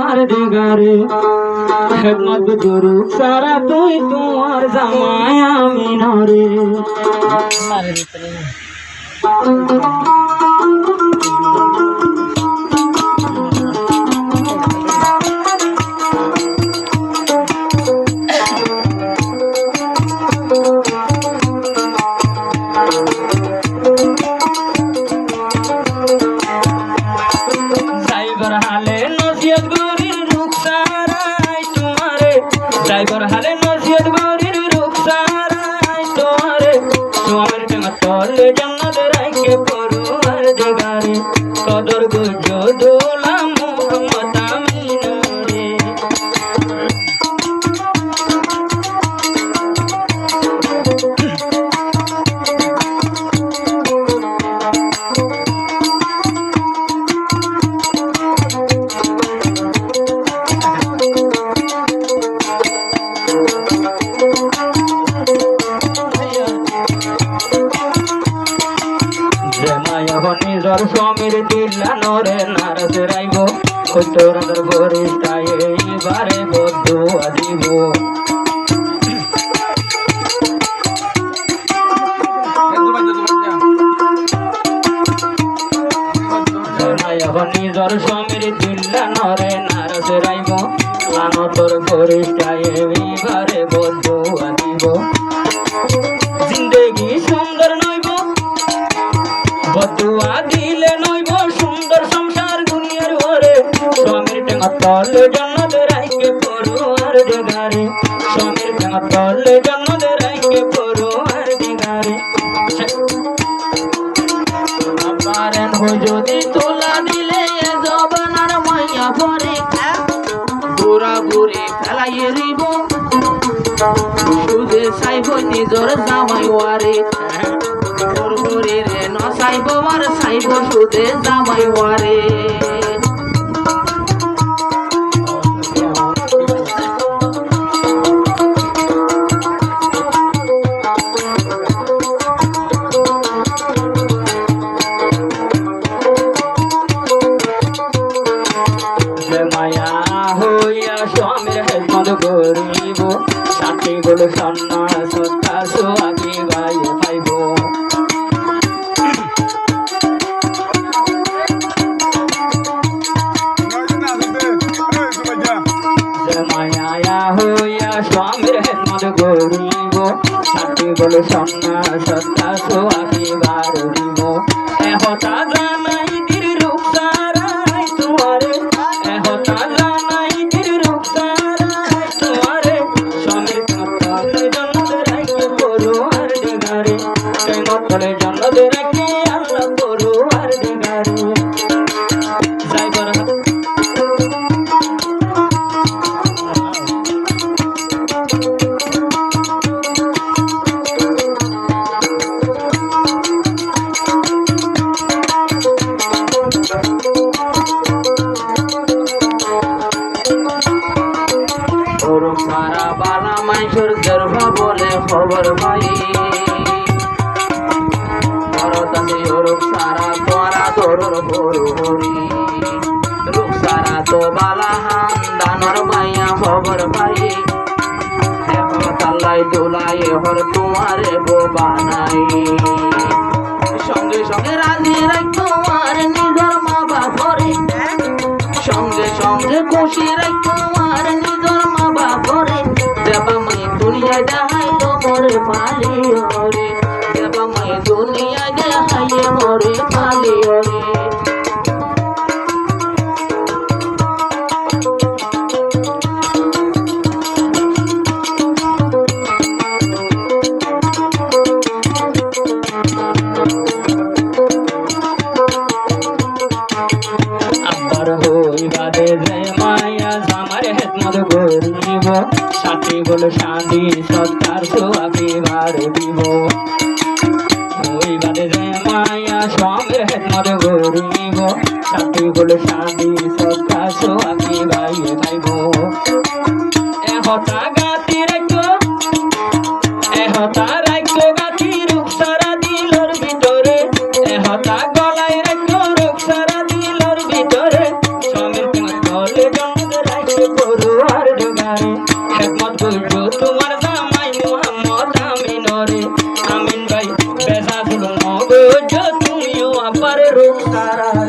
আর দিগারে হেকমত গুরু সারা তুই তোমার জামাই আমি নরে ড্রাইভার হালে নসিহত গরির রুখসারাই তোমারে তোমার টাকা তলে জান্নাত রাইকে পরুয়ার দিগারে কদর গুজো দোলা মুহাম্মদ আমিনারে নিজর স্বামীর দিল্লা নরে নারদ রাইব তোরার বরিষ্টায় এইবারে বদ্ধ দিব নিজর স্বামীর দিল্লা নরে নারদ রাইব আনো তোর বরিষ্টায় এইবারে বদ্ধ দিব জিন্দেগি সুন্দর নইব বদুয়া দিলে নইব সুন্দর সংসার দুনিয়ার ঘরে স্বামীর টেঙা তলে জান্নাত রাইকে পরুয়ার দিগারে স্বামীর টেঙা তলে জান্নাত রাইকে পরুয়ার দিগারে পারেন হো যদি তোলা দিলে জবানার মাইয়া পরে বুড়া বুড়ি ফেলাই রিব সুদে সাইব নিজর জামাই ওয়ারে রে নসাইব আর সাইব সুদে জামাই ওয়ারে মায়া হইয়া স্বামীর হেকমত গরিব সাথী বলে সন্না সত্তা সোয়াগি গাই পাইব স্বামীর হেকমত গরিব সাথী বলে সন্না সত্তা সোয়াগি বারিব এহতা জানাই দির রূপ সারাই তোমারে এহতা জানাই দির রূপ সারাই তোমারে স্বামীর তলে জান্নাত রাইকে পরুয়ার দিগারে প্রেমত তলে জান্নাত রাইকে আল্লাহ পরুয়ার দিগারে সারা বালা মাইসুর গর্ভ বলে খবর ভাই রূপ সারা তোরা তোর হরু হরি রূপ সারা তো বালা হান দানর মাইয়া খবর ভাই তাল্লাই দোলাই হর তোমারে বানাই সঙ্গে সঙ্গে রাজি রাখ তোমার নিজর মা বাপরে সঙ্গে সঙ্গে খুশি রাখ তোমার নিজর মা বাপরে দেবা মাই দুনিয়ায় দেখাই মোরে পালি হরে দেবা মাই দুনিয়ায় দেখাই মোরে পালি হরে সাথী বলে শান্তি সত্তার সোয়াকে বারে দিব ওই বাদে যে মায়া স্বামীর হেকমত গরিব সাথী বলে শান্তি সত্তার সোয়াকে বাইয়ে খাইব এহতা গাতি রাখো এহতা রাখো গাতি রূপ সারা দিলর ভিতরে এহতা গলায় রাখো রূপ সারা দিলর ভিতরে স্বামীর তলে জন্ম পড়ুয়ার ডোগারে একমত বুঝো তোমার জামাই মুহাম্মদ আমিনরে আমিন ভাই বেজা দুল মগজ তুমিও আপারে রূপ তারা